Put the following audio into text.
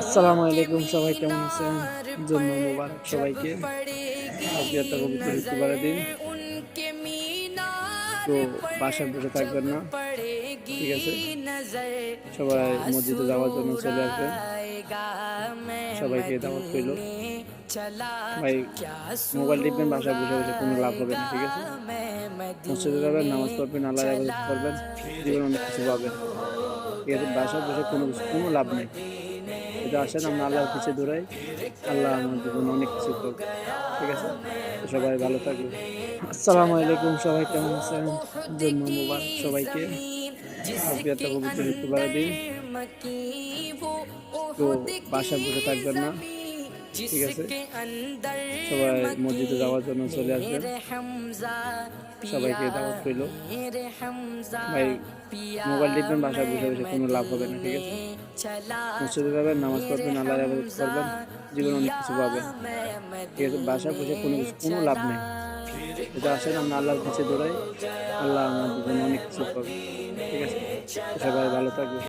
আসসালামু আলাইকুম, সবাই কেমন আছেন? জুম্মা মুবারক সবাইকে। আজকে একটা পবিত্র শুক্রবারের দিন। তো বাসায় বসে থাকবেন না, ঠিক আছে? সবাই মসজিদে যাওয়ার জন্য চলে আসবেন। সবাইকে দাওয়াত রইল। ভাই, মোবাইল টিপবেন, বাসায় বসে বসে কোনো লাভ হবে না, ঠিক আছে? মসজিদে যাবেন, নামাজ পড়বেন, আল্লাহর ইবাদত করবেন, জীবনে অনেক কিছু পাবেন, ঠিক আছে? বাসায় বসে কোনো লাভ নেই। যদি আসেন আমরা আল্লাহর পিছে দৌড়াই, আল্লাহ আমাদের জন্য অনেক কিছু করবে, ঠিক আছে? তো সবাই ভালো থাকবেন। আসসালামু আলাইকুম, সবাই কেমন আছেন? জুম্মা মুবারক সবাইকে। আজকে একটা পবিত্র শুক্রবারের দিন। তো বাসায় বসে থাকবেন না, ঠিক আছে? সবাই মসজিদে যাওয়ার জন্য চলে আসবেন। সবাইকে দাওয়াত রইল। ভাই, মোবাইল টিপবেন, বাসায় বসে বসে কোনো লাভ হবে না, ঠিক আছে? মসজিদে যাবেন, নামাজ পড়বেন, আল্লাহর ইবাদত করবেন, জীবনে অনেক কিছু পাবেন, ঠিক আছে? বাসায় বসে কোনো লাভ নেই। যদি আসেন আমরা আল্লাহর কাছে দৌড়াই, আল্লাহ আমাদের জন্য অনেক কিছু করবে, ঠিক আছে? তো সবাই ভালো থাকবে।